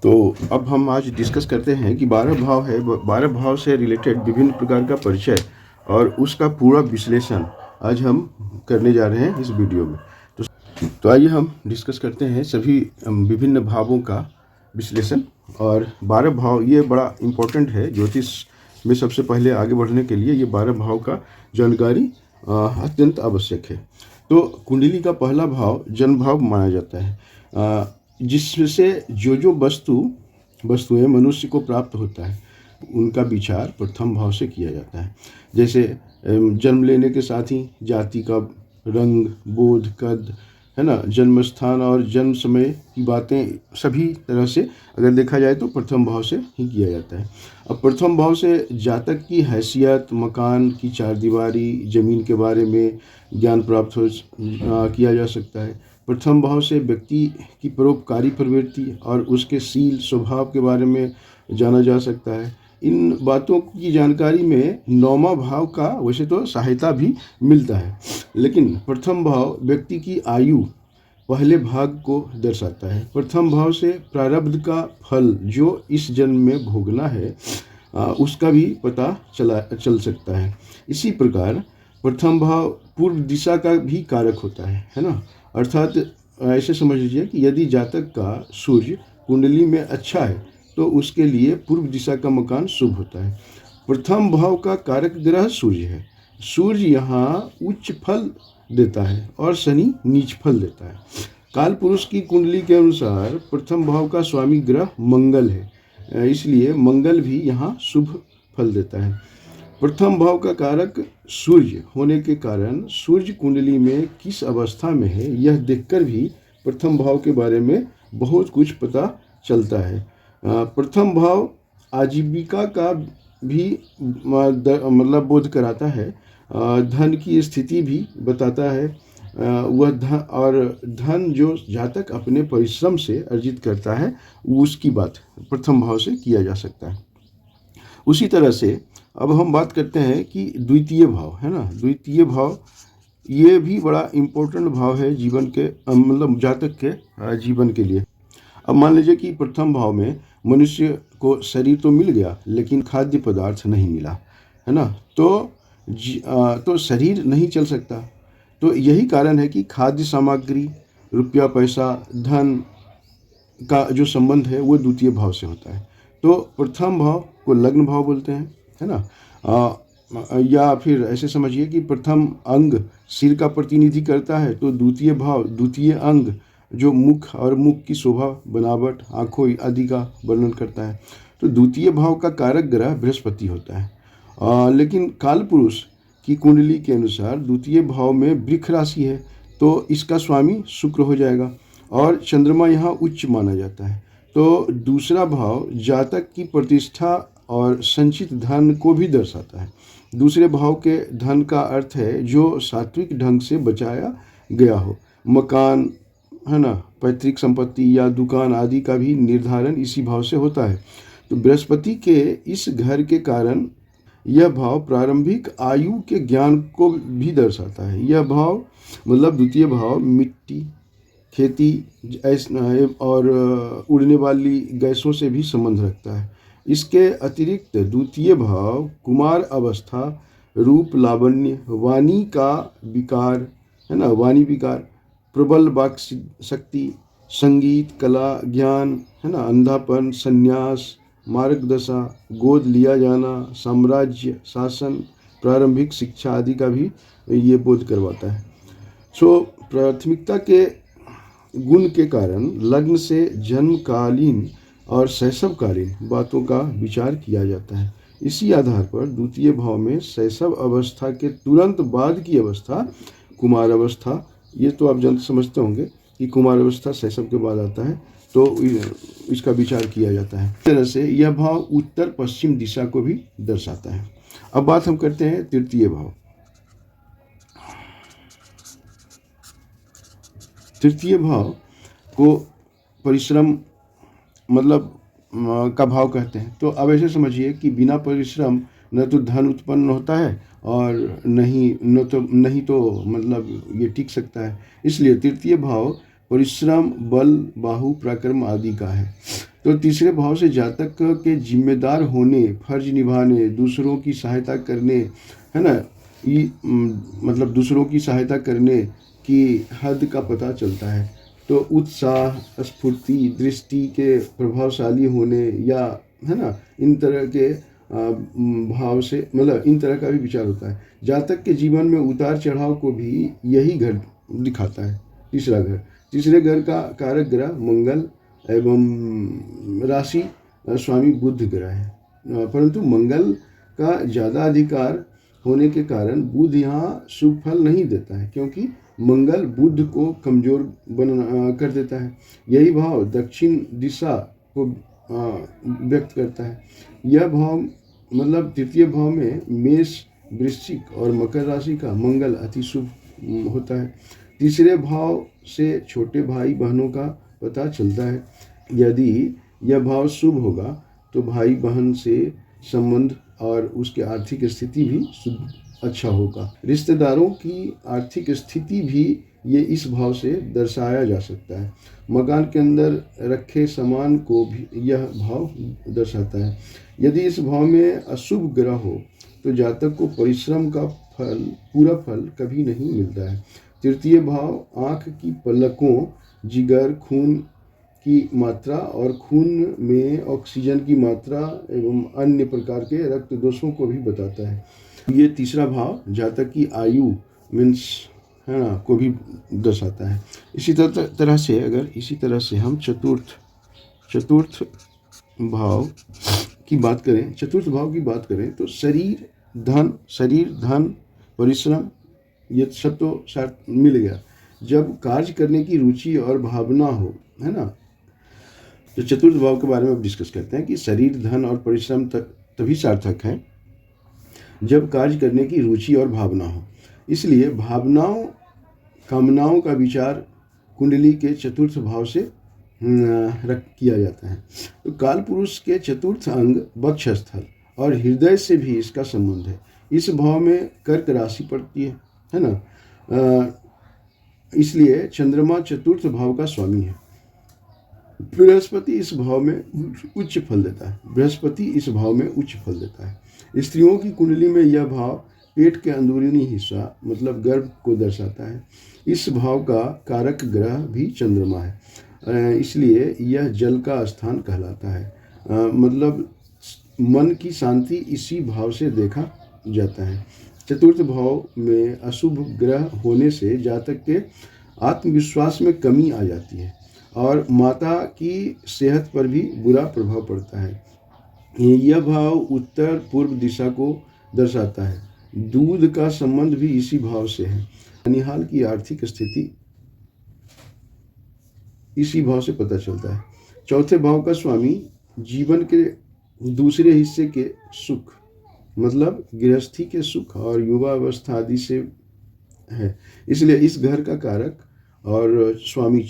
तो अब हम आज डिस्कस करते हैं कि 12 भाव है, 12 भाव से रिलेटेड विभिन्न प्रकार का परिचय और उसका पूरा विश्लेषण आज हम करने जा रहे हैं इस वीडियो में। तो आइए हम डिस्कस करते हैं सभी विभिन्न भावों का विश्लेषण। और 12 भाव ये बड़ा इम्पोर्टेंट है ज्योतिष में। सबसे पहले आगे बढ़ने के लिए ये 12 भाव का जानकारी अत्यंत आवश्यक है। तो कुंडली का पहला भाव जन्म भाव माना जाता है, जिससे जो वस्तुएं मनुष्य को प्राप्त होता है उनका विचार प्रथम भाव से किया जाता है। जैसे जन्म लेने के साथ ही जाति का रंग, बोध, कद, है ना, जन्म स्थान और जन्म समय की बातें सभी तरह से अगर देखा जाए तो प्रथम भाव से ही किया जाता है। अब प्रथम भाव से जातक की हैसियत, मकान की चारदीवारी, ज़मीन के बारे में ज्ञान प्राप्त किया जा सकता है। प्रथम भाव से व्यक्ति की परोपकारी प्रवृत्ति और उसके शील स्वभाव के बारे में जाना जा सकता है। इन बातों की जानकारी में नौवां भाव का वैसे तो सहायता भी मिलता है, लेकिन प्रथम भाव व्यक्ति की आयु पहले भाग को दर्शाता है। प्रथम भाव से प्रारब्ध का फल जो इस जन्म में भोगना है उसका भी पता चल सकता है। इसी प्रकार प्रथम भाव पूर्व दिशा का भी कारक होता है ना। अर्थात ऐसे समझ लीजिए कि यदि जातक का सूर्य कुंडली में अच्छा है तो उसके लिए पूर्व दिशा का मकान शुभ होता है। प्रथम भाव का कारक ग्रह सूर्य है। सूर्य यहाँ उच्च फल देता है और शनि नीच फल देता है। काल पुरुष की कुंडली के अनुसार प्रथम भाव का स्वामी ग्रह मंगल है, इसलिए मंगल भी यहाँ शुभ फल देता है। प्रथम भाव का कारक सूर्य होने के कारण सूर्य कुंडली में किस अवस्था में है यह देखकर भी प्रथम भाव के बारे में बहुत कुछ पता चलता है। प्रथम भाव आजीविका का भी मतलब बोध कराता है। धन की स्थिति भी बताता है। वह धन जो जातक अपने परिश्रम से अर्जित करता है उसकी बात प्रथम भाव से किया जा सकता है। उसी तरह से अब हम बात करते हैं कि द्वितीय भाव है ना। द्वितीय भाव ये भी बड़ा इम्पोर्टेंट भाव है जीवन के मतलब जातक के जीवन के लिए। अब मान लीजिए कि प्रथम भाव में मनुष्य को शरीर तो मिल गया लेकिन खाद्य पदार्थ नहीं मिला, है ना। तो शरीर नहीं चल सकता। तो यही कारण है कि खाद्य सामग्री, रुपया पैसा, धन का जो संबंध है वो द्वितीय भाव से होता है। तो प्रथम भाव को लग्न भाव बोलते हैं, है ना। या फिर ऐसे समझिए कि प्रथम अंग सिर का प्रतिनिधि करता है तो द्वितीय भाव द्वितीय अंग जो मुख और मुख की शोभा, बनावट, आँखों आदि का वर्णन करता है। तो द्वितीय भाव का कारक ग्रह बृहस्पति होता है। लेकिन काल पुरुष की कुंडली के अनुसार द्वितीय भाव में वृक्ष राशि है तो इसका स्वामी शुक्र हो जाएगा और चंद्रमा यहाँ उच्च माना जाता है। तो दूसरा भाव जातक की प्रतिष्ठा और संचित धन को भी दर्शाता है। दूसरे भाव के धन का अर्थ है जो सात्विक ढंग से बचाया गया हो। मकान, है ना, पैतृक संपत्ति या दुकान आदि का भी निर्धारण इसी भाव से होता है। तो बृहस्पति के इस घर के कारण यह भाव प्रारंभिक आयु के ज्ञान को भी दर्शाता है। यह भाव मतलब द्वितीय भाव मिट्टी, खेती और उड़ने वाली गैसों से भी संबंध रखता है। इसके अतिरिक्त द्वितीय भाव कुमार अवस्था, रूप, लावण्य, वाणी का विकार, है ना, वाणी विकार, प्रबल वाक शक्ति, संगीत, कला, ज्ञान, है ना, अंधापन, संन्यास, मार्गदशा, गोद लिया जाना, साम्राज्य, शासन, प्रारंभिक शिक्षा आदि का भी ये बोध करवाता है। प्राथमिकता के गुण के कारण लग्न से जन्मकालीन और शैशवकालीन बातों का विचार किया जाता है। इसी आधार पर द्वितीय भाव में शैशव अवस्था के तुरंत बाद की अवस्था कुमार अवस्था, ये तो आप समझते होंगे कि कुमार अवस्था शैशव के बाद आता है, तो इसका विचार किया जाता है। इस तरह से यह भाव उत्तर पश्चिम दिशा को भी दर्शाता है। अब बात हम करते हैं तृतीय भाव। तृतीय भाव को परिश्रम मतलब का भाव कहते हैं। तो अब ऐसे समझिए कि बिना परिश्रम न तो धन उत्पन्न होता है और नहीं तो मतलब ये टिक सकता है। इसलिए तृतीय भाव परिश्रम, बल, बाहु, पराक्रम आदि का है। तो तीसरे भाव से जातक के जिम्मेदार होने, फर्ज निभाने, दूसरों की सहायता करने, है ना, ये मतलब दूसरों की सहायता करने की हद का पता चलता है। तो उत्साह, स्फूर्ति, दृष्टि के प्रभावशाली होने या, है ना, इन तरह के भाव से मतलब इन तरह का भी विचार होता है। जातक के जीवन में उतार चढ़ाव को भी यही घर दिखाता है। तीसरे घर का कारक ग्रह मंगल एवं राशि स्वामी बुध ग्रह है, परंतु मंगल का ज़्यादा अधिकार होने के कारण बुध यहाँ शुभ फल नहीं देता है, क्योंकि मंगल बुध को कमजोर कर देता है। यही भाव दक्षिण दिशा को व्यक्त करता है। यह भाव मतलब तृतीय भाव में मेष, वृश्चिक और मकर राशि का मंगल अति शुभ होता है। तीसरे भाव से छोटे भाई बहनों का पता चलता है। यदि यह भाव शुभ होगा तो भाई बहन से संबंध और उसकी आर्थिक स्थिति भी अच्छा होगा। रिश्तेदारों की आर्थिक स्थिति भी ये इस भाव से दर्शाया जा सकता है। मकान के अंदर रखे सामान को भी यह भाव दर्शाता है। यदि इस भाव में अशुभ ग्रह हो तो जातक को परिश्रम का पूरा फल कभी नहीं मिलता है। तृतीय भाव आँख की पलकों, जिगर, खून की मात्रा और खून में ऑक्सीजन की मात्रा एवं अन्य प्रकार के रक्त दोषों को भी बताता है। ये तीसरा भाव जातक की आयु मीन्स, है ना, को भी दर्शाता है। इसी तरह से हम चतुर्थ भाव की बात करें तो शरीर धन परिश्रम, ये सब तो साथ मिल गया। जब कार्य करने की रुचि और भावना हो, है ना, तो चतुर्थ भाव के बारे में अब डिस्कस करते हैं कि शरीर, धन और परिश्रम तभी सार्थक है जब कार्य करने की रुचि और भावना हो। इसलिए कामनाओं का विचार कुंडली के चतुर्थ भाव से किया जाता है। तो काल पुरुष के चतुर्थ अंग वक्षस्थल और हृदय से भी इसका संबंध है। इस भाव में कर्क राशि पड़ती है ना, इसलिए चंद्रमा चतुर्थ भाव का स्वामी है। बृहस्पति इस भाव में उच्च फल देता है। स्त्रियों की कुंडली में यह भाव पेट के अंदरूनी हिस्सा मतलब गर्भ को दर्शाता है। इस भाव का कारक ग्रह भी चंद्रमा है, इसलिए यह जल का स्थान कहलाता है। मतलब मन की शांति इसी भाव से देखा जाता है। चतुर्थ भाव में अशुभ ग्रह होने से जातक के आत्मविश्वास में कमी आ जाती है और माता की सेहत पर भी बुरा प्रभाव पड़ता है। यह भाव उत्तर पूर्व दिशा को दर्शाता है। दूध का संबंध भी इसी भाव से है। निहाल की आर्थिक स्थिति इसी भाव से पता चलता है। चौथे भाव का स्वामी जीवन के दूसरे हिस्से के सुख मतलब गृहस्थी के सुख और युवा अवस्था आदि से है, इसलिए इस घर का कारक और स्वामी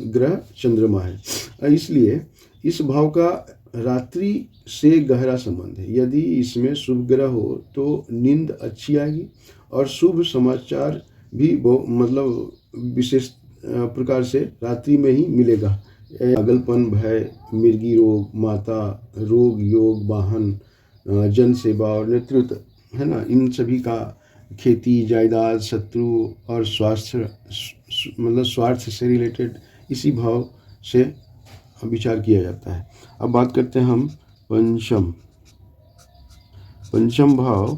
ग्रह चंद्रमा है। इसलिए इस भाव का रात्रि से गहरा संबंध है। यदि इसमें शुभ ग्रह हो तो नींद अच्छी आएगी और शुभ समाचार भी मतलब विशेष प्रकार से रात्रि में ही मिलेगा। पागलपन, भय, मिर्गी रोग, माता रोग, योग, वाहन, जन सेवा और नेतृत्व, है ना, इन सभी का खेती, जायदाद, शत्रु और स्वार्थ से रिलेटेड इसी भाव से विचार किया जाता है। अब बात करते हैं हम पंचम भाव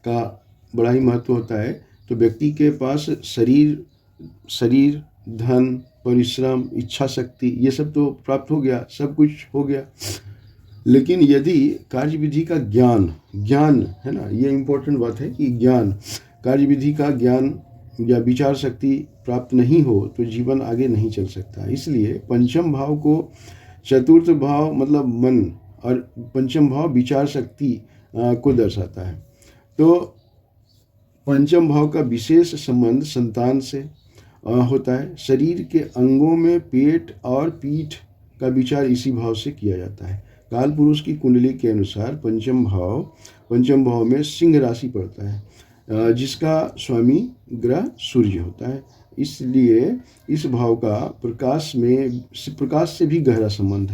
का बड़ा ही महत्व होता है। तो व्यक्ति के पास शरीर, धन, परिश्रम, इच्छा शक्ति, ये सब तो प्राप्त हो गया, सब कुछ हो गया। लेकिन यदि कार्यविधि का ज्ञान है ना, ये इम्पोर्टेंट बात है कि कार्यविधि का ज्ञान या विचार शक्ति प्राप्त नहीं हो तो जीवन आगे नहीं चल सकता। इसलिए पंचम भाव को चतुर्थ भाव मतलब मन और पंचम भाव विचार शक्ति को दर्शाता है। तो पंचम भाव का विशेष संबंध संतान से होता है। शरीर के अंगों में पेट और पीठ का विचार इसी भाव से किया जाता है। काल पुरुष की कुंडली के अनुसार पंचम भाव में सिंह राशि पड़ता है, जिसका स्वामी ग्रह सूर्य होता है। इसलिए इस भाव का प्रकाश से भी गहरा संबंध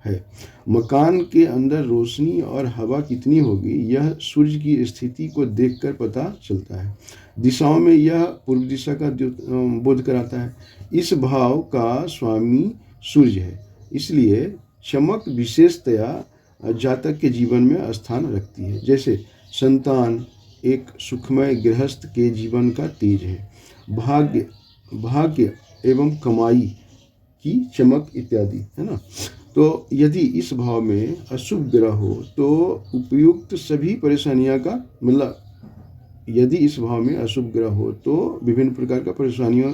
है। मकान के अंदर रोशनी और हवा कितनी होगी यह सूर्य की स्थिति को देखकर पता चलता है। दिशाओं में यह पूर्व दिशा का बोध कराता है। इस भाव का स्वामी सूर्य है, इसलिए चमक विशेषतया जातक के जीवन में स्थान रखती है। जैसे संतान एक सुखमय गृहस्थ के जीवन का तेज है, भाग्य एवं कमाई की चमक इत्यादि, है ना। तो यदि इस भाव में अशुभ ग्रह हो तो उपयुक्त सभी परेशानियां का यदि इस भाव में अशुभ ग्रह हो तो विभिन्न प्रकार का परेशानियों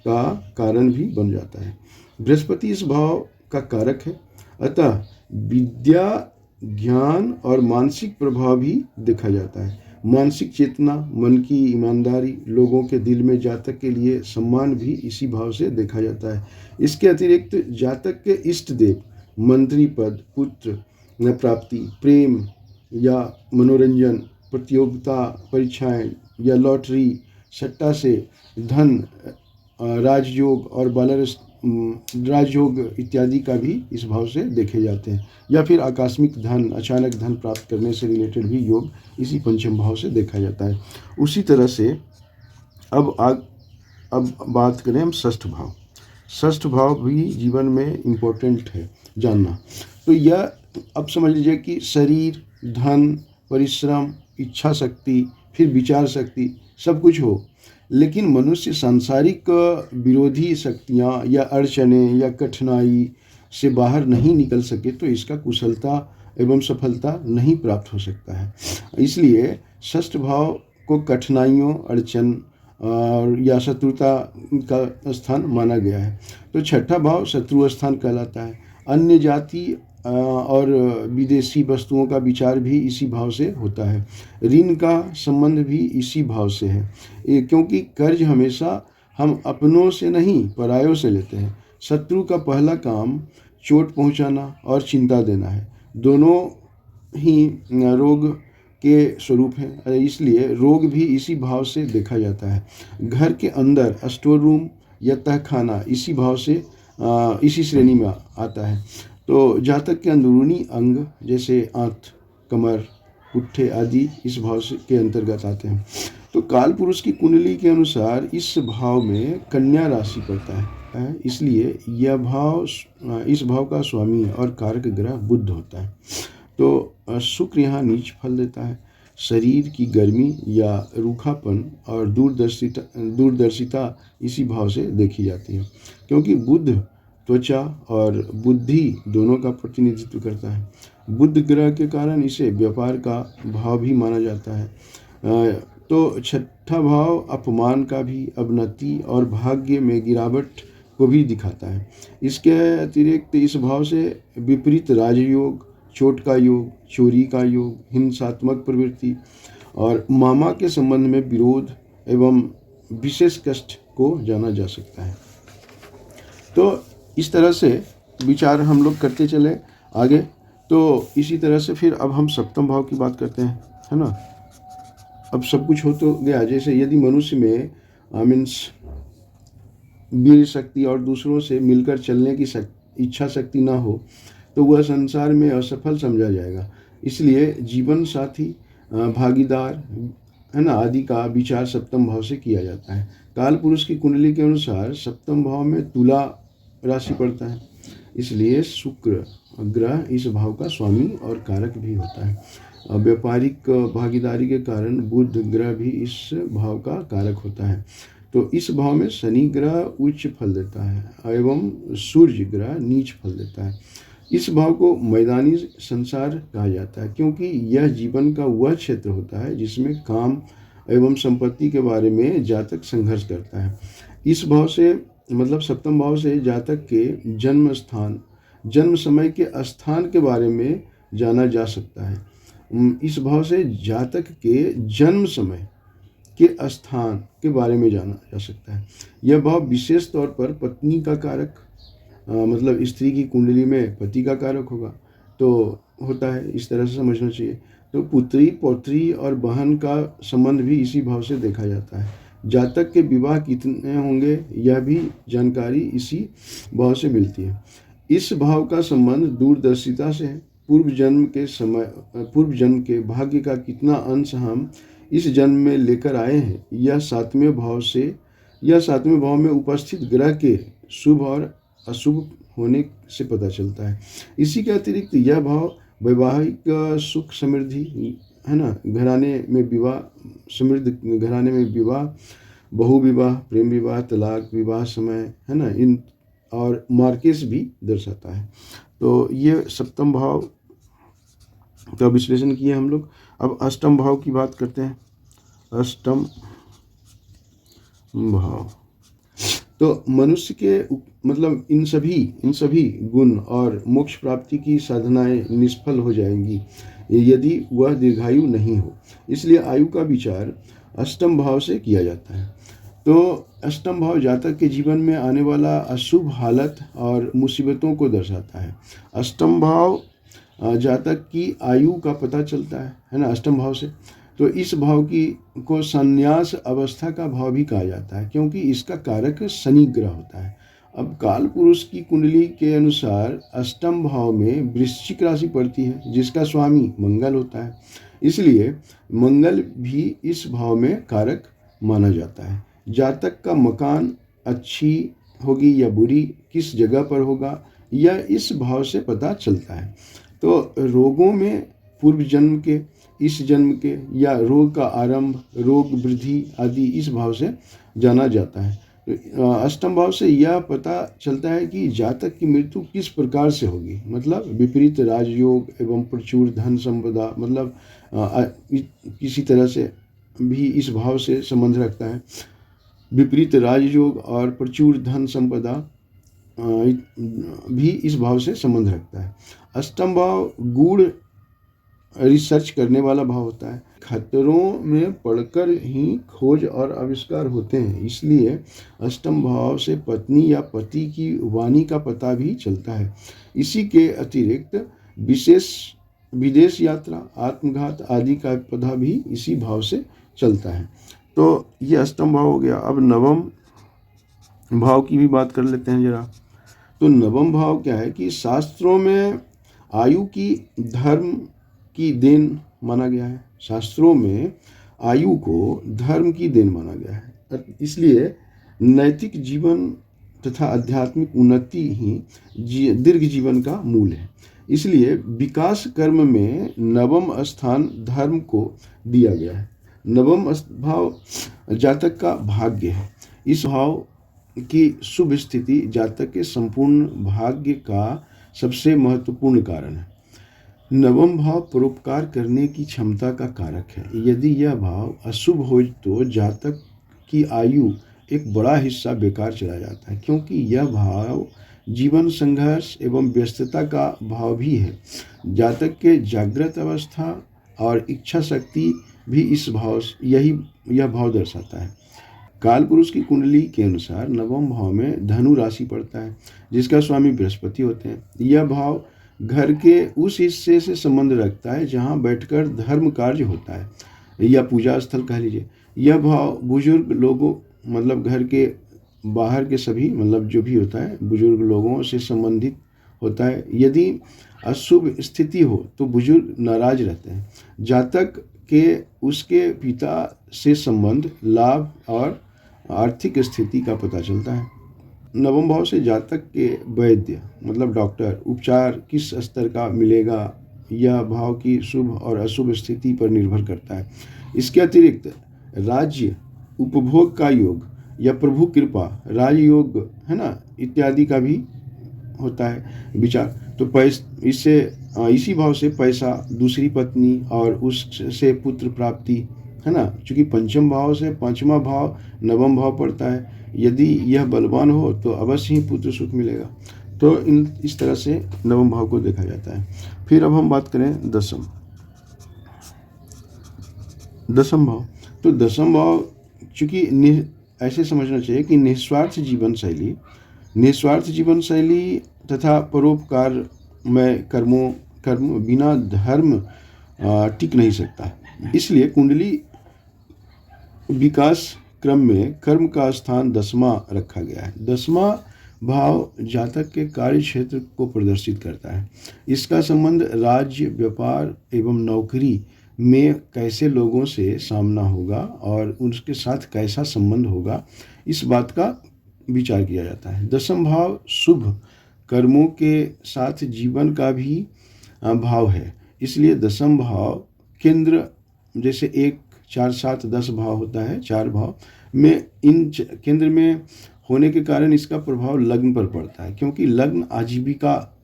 का कारण भी बन जाता है। बृहस्पति इस भाव का कारक है, अतः विद्या, ज्ञान और मानसिक प्रभाव भी देखा जाता है। मानसिक चेतना, मन की ईमानदारी, लोगों के दिल में जातक के लिए सम्मान भी इसी भाव से देखा जाता है। इसके अतिरिक्त जातक के इष्ट देव, मंत्री पद, पुत्र प्राप्ति, प्रेम या मनोरंजन, प्रतियोगिता परीक्षाएं या लॉटरी, सट्टा से धन, राजयोग और राजयोग इत्यादि का भी इस भाव से देखे जाते हैं। या फिर आकस्मिक धन, अचानक धन प्राप्त करने से रिलेटेड भी योग इसी पंचम भाव से देखा जाता है। उसी तरह से अब बात करें हम षष्ठ भाव। षष्ठ भाव भी जीवन में इम्पोर्टेंट है जानना। तो यह अब समझ लीजिए कि शरीर, धन, परिश्रम, इच्छा शक्ति, फिर विचार शक्ति सब कुछ हो, लेकिन मनुष्य सांसारिक विरोधी शक्तियाँ या अड़चने या कठिनाई से बाहर नहीं निकल सके तो इसका कुशलता एवं सफलता नहीं प्राप्त हो सकता है। इसलिए षष्ठ भाव को कठिनाइयों, अड़चन और या शत्रुता का स्थान माना गया है। तो छठा भाव शत्रु स्थान कहलाता है। अन्य जाति और विदेशी वस्तुओं का विचार भी इसी भाव से होता है। ऋण का संबंध भी इसी भाव से है, क्योंकि कर्ज हमेशा हम अपनों से नहीं परायों से लेते हैं। शत्रु का पहला काम चोट पहुंचाना और चिंता देना है। दोनों ही रोग के स्वरूप हैं, इसलिए रोग भी इसी भाव से देखा जाता है। घर के अंदर स्टोर रूम या तहखाना इसी भाव से इसी श्रेणी में आता है। तो जातक के अंदरूनी अंग जैसे आंत, कमर, पुट्ठे आदि इस भाव से के अंतर्गत आते हैं। तो काल पुरुष की कुंडली के अनुसार इस भाव में कन्या राशि पड़ता है, इसलिए यह भाव इस भाव का स्वामी और कारक ग्रह बुध होता है। तो शुक्र यहाँ नीच फल देता है। शरीर की गर्मी या रूखापन और दूरदर्शिता इसी भाव से देखी जाती है, क्योंकि बुध त्वचा और बुद्धि दोनों का प्रतिनिधित्व करता है। बुध ग्रह के कारण इसे व्यापार का भाव भी माना जाता है। तो छठा भाव अपमान का भी, अवनति और भाग्य में गिरावट को भी दिखाता है। इसके अतिरिक्त इस भाव से विपरीत राजयोग, चोट का योग, चोरी का योग, हिंसात्मक प्रवृत्ति और मामा के संबंध में विरोध एवं विशेष कष्ट को जाना जा सकता है। तो इस तरह से विचार हम लोग करते चले आगे। तो इसी तरह से फिर अब हम सप्तम भाव की बात करते हैं, है ना। अब सब कुछ हो तो गया। जैसे यदि मनुष्य में मीन्स वीर शक्ति और दूसरों से मिलकर चलने की इच्छा शक्ति ना हो तो वह संसार में असफल समझा जाएगा। इसलिए जीवन साथी, भागीदार, है ना, आदि का विचार सप्तम भाव से किया जाता है। काल पुरुष की कुंडली के अनुसार सप्तम भाव में तुला राशि पड़ता है, इसलिए शुक्र ग्रह इस भाव का स्वामी और कारक भी होता है। व्यापारिक भागीदारी के कारण बुध ग्रह भी इस भाव का कारक होता है। तो इस भाव में शनि ग्रह उच्च फल देता है एवं सूर्य ग्रह नीच फल देता है। इस भाव को मैदानी संसार कहा जाता है, क्योंकि यह जीवन का वह क्षेत्र होता है जिसमें काम एवं संपत्ति के बारे में जातक संघर्ष करता है। इस भाव से मतलब सप्तम भाव से जातक के जन्म स्थान, जन्म समय के स्थान के बारे में जाना जा सकता है। इस भाव से जातक के जन्म समय के स्थान के बारे में जाना जा सकता है। यह भाव विशेष तौर पर पत्नी का कारक, मतलब स्त्री की कुंडली में पति का कारक होगा तो होता है, इस तरह से समझना चाहिए। तो पुत्री, पौत्री और बहन का संबंध भी इसी भाव से देखा जाता है। जातक के विवाह कितने होंगे यह भी जानकारी इसी भाव से मिलती है। इस भाव का संबंध दूरदर्शिता से है। पूर्व जन्म के भाग्य का कितना अंश हम इस जन्म में लेकर आए हैं, यह सातवें भाव में उपस्थित ग्रह के शुभ और अशुभ होने से पता चलता है। इसी के अतिरिक्त यह भाव वैवाहिक सुख समृद्धि, है ना, घराने में विवाह, समृद्ध घराने में विवाह, बहु विवाह, प्रेम विवाह, तलाक, विवाह समय, है ना, इन और मार्केस भी दर्शाता है। तो ये सप्तम भाव का विश्लेषण किया हम लोग। अब अष्टम भाव की बात करते हैं। अष्टम भाव तो मनुष्य के मतलब इन सभी गुण और मोक्ष प्राप्ति की साधनाएं निष्फल हो जाएंगी यदि वह दीर्घायु नहीं हो। इसलिए आयु का विचार अष्टम भाव से किया जाता है। तो अष्टम भाव जातक के जीवन में आने वाला अशुभ हालत और मुसीबतों को दर्शाता है। अष्टम भाव जातक की आयु का पता चलता है ना, अष्टम भाव से। तो इस भाव को संन्यास अवस्था का भाव भी कहा जाता है, क्योंकि इसका कारक शनि ग्रह होता है। अब काल पुरुष की कुंडली के अनुसार अष्टम भाव में वृश्चिक राशि पड़ती है, जिसका स्वामी मंगल होता है। इसलिए मंगल भी इस भाव में कारक माना जाता है। जातक का मकान अच्छी होगी या बुरी, किस जगह पर होगा, यह इस भाव से पता चलता है। तो रोगों में पूर्व जन्म के, इस जन्म के, या रोग का आरंभ, रोग वृद्धि आदि इस भाव से जाना जाता है। तो अष्टम भाव से यह पता चलता है कि जातक की मृत्यु किस प्रकार से होगी, मतलब विपरीत राजयोग एवं प्रचुर धन संपदा, मतलब किसी तरह से भी इस भाव से संबंध रखता है। विपरीत राजयोग और प्रचुर धन संपदा भी इस भाव से संबंध रखता है। अष्टम भाव गूढ़ रिसर्च करने वाला भाव होता है। खतरों में पड़कर ही खोज और आविष्कार होते हैं। इसलिए अष्टम भाव से पत्नी या पति की वाणी का पता भी चलता है। इसी के अतिरिक्त विदेश यात्रा, आत्मघात आदि का पता भी इसी भाव से चलता है। तो ये अष्टम भाव हो गया। अब नवम भाव की भी बात कर लेते हैं जरा। तो नवम भाव क्या है कि शास्त्रों में आयु की धर्म की देन माना गया है। शास्त्रों में आयु को धर्म की देन माना गया है। इसलिए नैतिक जीवन तथा आध्यात्मिक उन्नति ही दीर्घ जीवन का मूल है। इसलिए विकास कर्म में नवम स्थान धर्म को दिया गया है। नवम भाव जातक का भाग्य है। इस भाव की शुभ स्थिति जातक के संपूर्ण भाग्य का सबसे महत्वपूर्ण कारण है। नवम भाव परोपकार करने की क्षमता का कारक है। यदि यह भाव अशुभ हो तो जातक की आयु एक बड़ा हिस्सा बेकार चला जाता है, क्योंकि यह भाव जीवन संघर्ष एवं व्यस्तता का भाव भी है। जातक के जागृत अवस्था और इच्छा शक्ति भी यह भाव दर्शाता है। काल पुरुष की कुंडली के अनुसार नवम भाव में धनु राशि पड़ता है, जिसका स्वामी बृहस्पति होते हैं। यह भाव घर के उस हिस्से से संबंध रखता है जहां बैठकर धर्म कार्य होता है या पूजा स्थल कह लीजिए। यह भाव बुजुर्ग लोगों, मतलब घर के बाहर के सभी, मतलब जो भी होता है बुजुर्ग लोगों से संबंधित होता है। यदि अशुभ स्थिति हो तो बुजुर्ग नाराज रहते हैं। जातक के उसके पिता से संबंध, लाभ और आर्थिक स्थिति का पता चलता है। नवम भाव से जातक के वैद्य, मतलब डॉक्टर, उपचार किस स्तर का मिलेगा, यह भाव की शुभ और अशुभ स्थिति पर निर्भर करता है। इसके अतिरिक्त राज्य उपभोग का योग या प्रभु कृपा, राजयोग, है ना, इत्यादि का भी होता है विचार। तो इसी भाव से पैसा, दूसरी पत्नी और उससे पुत्र प्राप्ति, है ना, चूंकि पंचम भाव से पांचवा भाव नवम भाव पड़ता है। यदि यह बलवान हो तो अवश्य ही पुत्र सुख मिलेगा। तो इस तरह से नवम भाव को देखा जाता है। फिर अब हम बात करें दसम भाव। तो दसम भाव चूंकि ऐसे समझना चाहिए कि निस्वार्थ जीवन शैली तथा परोपकार में कर्म बिना धर्म टिक नहीं सकता। इसलिए कुंडली विकास क्रम में कर्म का स्थान 10वां रखा गया है। 10वां भाव जातक के कार्य क्षेत्र को प्रदर्शित करता है। इसका संबंध राज्य, व्यापार एवं नौकरी में कैसे लोगों से सामना होगा और उनके साथ कैसा संबंध होगा, इस बात का विचार किया जाता है। दसम भाव शुभ कर्मों के साथ जीवन का भी भाव है। इसलिए दसम भाव केंद्र, जैसे 1, 4, 7, 10 भाव होता है, 4 भाव में केंद्र में होने के कारण इसका प्रभाव लग्न पर पड़ता है, क्योंकि लग्न आजीविका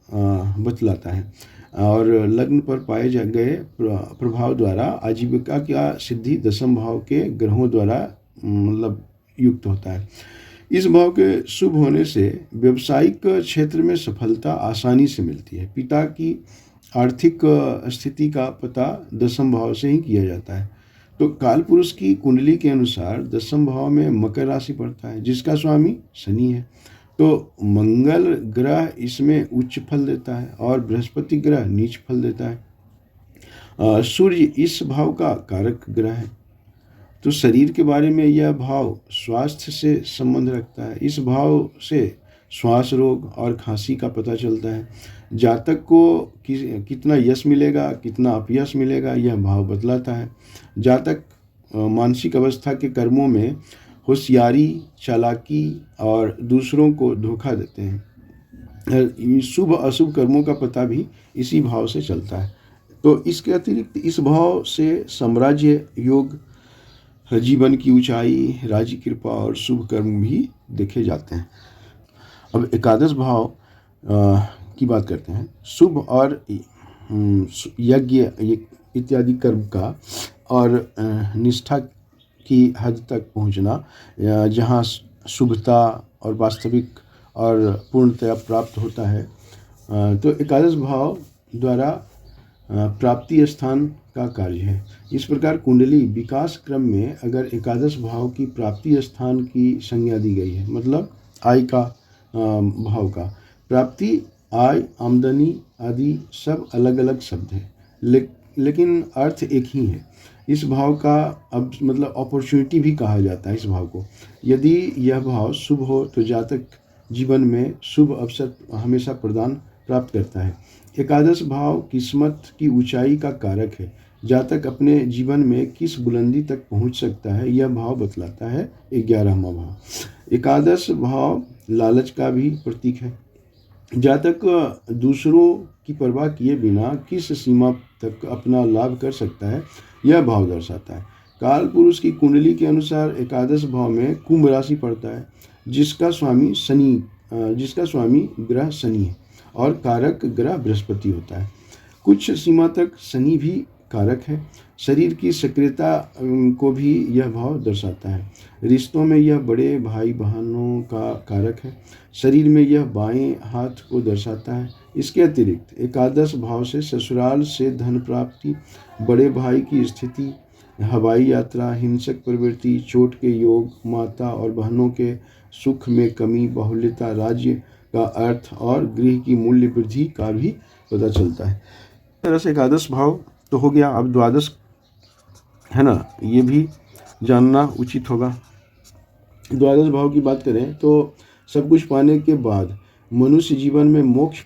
बतलाता है और लग्न पर पाए गए प्रभाव द्वारा आजीविका की सिद्धि दसम भाव के ग्रहों द्वारा मतलब युक्त होता है। इस भाव के शुभ होने से व्यवसायिक क्षेत्र में सफलता आसानी से मिलती है। पिता की आर्थिक स्थिति का पता दसम भाव से ही किया जाता है। तो काल पुरुष की कुंडली के अनुसार दसम भाव में मकर राशि पड़ता है, जिसका स्वामी शनि है। तो मंगल ग्रह इसमें उच्च फल देता है और बृहस्पति ग्रह नीच फल देता है। सूर्य इस भाव का कारक ग्रह है। तो शरीर के बारे में यह भाव स्वास्थ्य से संबंध रखता है। इस भाव से श्वास रोग और खांसी का पता चलता है। जातक को कितना यश मिलेगा, कितना अपयश मिलेगा, यह भाव बतलाता है। जातक मानसिक अवस्था के कर्मों में होशियारी, चालाकी और दूसरों को धोखा देते हैं। शुभ अशुभ कर्मों का पता भी इसी भाव से चलता है। तो इसके अतिरिक्त इस भाव से साम्राज्य योग, जीवन की ऊंचाई, राज्य कृपा और शुभ कर्म भी देखे जाते हैं। अब एकादश भाव की बात करते हैं। शुभ और यज्ञ इत्यादि कर्म का और निष्ठा की हद तक पहुंचना, जहां शुभता और वास्तविक और पूर्णतया प्राप्त होता है। तो एकादश भाव द्वारा प्राप्ति स्थान का कार्य है। इस प्रकार कुंडली विकास क्रम में अगर एकादश भाव की प्राप्ति स्थान की संज्ञा दी गई है, मतलब आय का भाव का, प्राप्ति, आय, आमदनी आदि सब अलग अलग शब्द हैं, लेकिन अर्थ एक ही है। इस भाव का अब मतलब अपॉर्चुनिटी भी कहा जाता है इस भाव को। यदि यह भाव शुभ हो तो जातक जीवन में शुभ अवसर हमेशा प्राप्त करता है। एकादश भाव किस्मत की ऊंचाई का कारक है। जातक अपने जीवन में किस बुलंदी तक पहुंच सकता है, यह भाव बतलाता है 11वां भाव। एकादश भाव लालच का भी प्रतीक है। जातक दूसरों की परवाह किए बिना किस सीमा तक अपना लाभ कर सकता है, यह भाव दर्शाता है। काल पुरुष की कुंडली के अनुसार एकादश भाव में कुंभ राशि पड़ता है, जिसका स्वामी ग्रह शनि है और कारक ग्रह बृहस्पति होता है। कुछ सीमा तक शनि भी कारक है। शरीर की सक्रियता को भी यह भाव दर्शाता है। रिश्तों में यह बड़े भाई बहनों का कारक है। शरीर में यह बाएं हाथ को दर्शाता है। इसके अतिरिक्त एकादश भाव से ससुराल से धन प्राप्ति, बड़े भाई की स्थिति, हवाई यात्रा, हिंसक प्रवृत्ति, चोट के योग, माता और बहनों के सुख में कमी, बाहुल्यता, राज्य का अर्थ और गृह की मूल्य वृद्धि का भी पता चलता है। इस तरह से एकादश भाव तो हो गया। अब द्वादश है ना, ये भी जानना उचित होगा। द्वादश भाव की बात करें तो सब कुछ पाने के बाद मनुष्य के जीवन में मोक्ष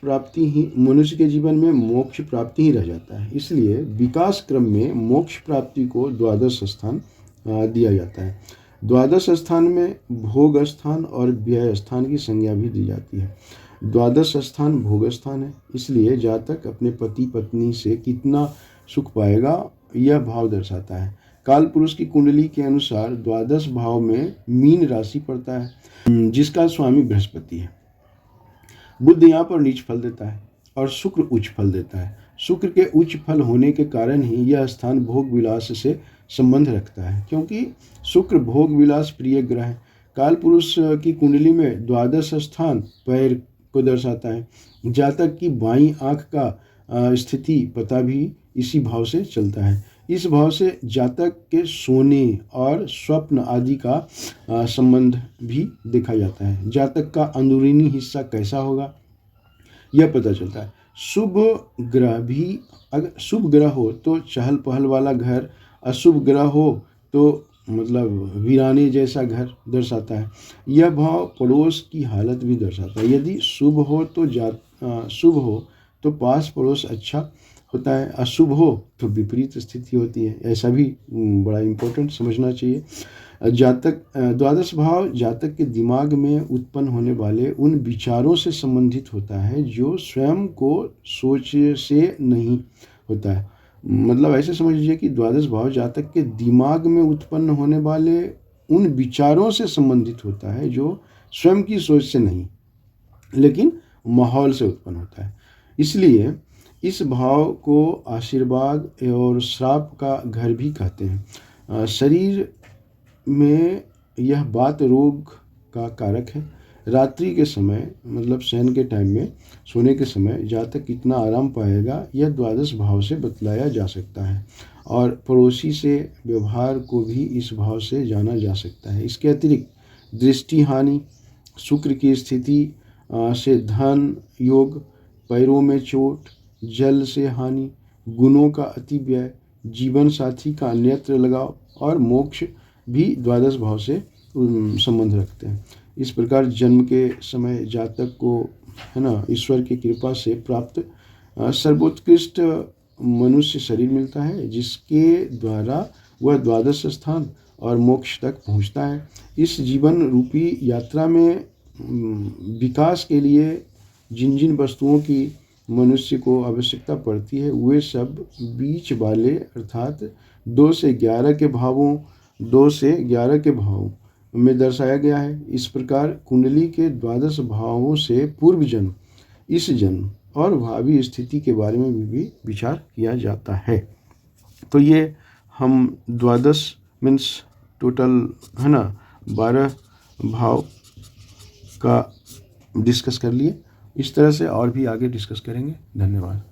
प्राप्ति ही रह जाता है। इसलिए विकास क्रम में मोक्ष प्राप्ति को द्वादश स्थान दिया जाता है। द्वादश स्थान में भोग स्थान और व्यय स्थान की संज्ञा भी दी जाती है। द्वादश स्थान भोग स्थान है, इसलिए जातक अपने पति पत्नी से कितना सुख पाएगा, यह भाव दर्शाता है। काल पुरुष की कुंडली के अनुसार द्वादश भाव में मीन राशि पड़ता है, जिसका स्वामी बृहस्पति है। बुध यहाँ पर नीच फल देता है और शुक्र उच्च फल देता है। शुक्र के उच्च फल होने के कारण ही यह स्थान भोग विलास से संबंध रखता है, क्योंकि शुक्र भोग विलास प्रिय ग्रह है। काल पुरुष की कुंडली में द्वादश स्थान पैर को दर्शाता है। जातक की बाईं आंख का स्थिति पता भी इसी भाव से चलता है। इस भाव से जातक के सोने और स्वप्न आदि का संबंध भी देखा जाता है। जातक का अंदरूनी हिस्सा कैसा होगा, यह पता चलता है। शुभ ग्रह हो तो चहल पहल वाला घर, अशुभ ग्रह हो तो मतलब वीराने जैसा घर दर्शाता है। यह भाव पड़ोस की हालत भी दर्शाता है। यदि शुभ हो तो पास पड़ोस अच्छा होता है, अशुभ हो तो विपरीत स्थिति होती है। ऐसा भी बड़ा इम्पोर्टेंट समझना चाहिए। द्वादश भाव जातक के दिमाग में उत्पन्न होने वाले उन विचारों से संबंधित होता है जो स्वयं को सोच से नहीं होता है। मतलब ऐसे समझ लीजिए कि द्वादश भाव जातक के दिमाग में उत्पन्न होने वाले उन विचारों से संबंधित होता है जो स्वयं की सोच से नहीं, लेकिन माहौल से उत्पन्न होता है। इसलिए इस भाव को आशीर्वाद और श्राप का घर भी कहते हैं। शरीर में यह बात रोग का कारक है। रात्रि के समय मतलब शयन के टाइम में, सोने के समय जातक कितना आराम पाएगा यह द्वादश भाव से बतलाया जा सकता है। और पड़ोसी से व्यवहार को भी इस भाव से जाना जा सकता है। इसके अतिरिक्त दृष्टि हानि, शुक्र की स्थिति से धन योग, पैरों में चोट, जल से हानि, गुणों का अति व्यय, जीवन साथी का अन्यत्र लगाव और मोक्ष भी द्वादश भाव से संबंध रखते हैं। इस प्रकार जन्म के समय जातक को है ना ईश्वर की कृपा से प्राप्त सर्वोत्कृष्ट मनुष्य शरीर मिलता है, जिसके द्वारा वह द्वादश स्थान और मोक्ष तक पहुंचता है। इस जीवन रूपी यात्रा में विकास के लिए जिन जिन वस्तुओं की मनुष्य को आवश्यकता पड़ती है वे सब बीच वाले अर्थात 2 से 11 के भावों में दर्शाया गया है। इस प्रकार कुंडली के द्वादश भावों से पूर्व जन्म, इस जन्म और भावी स्थिति के बारे में भी विचार किया जाता है। तो ये हम द्वादश मीन्स टोटल है ना 12 भाव का डिस्कस कर लिए। इस तरह से और भी आगे डिस्कस करेंगे। धन्यवाद।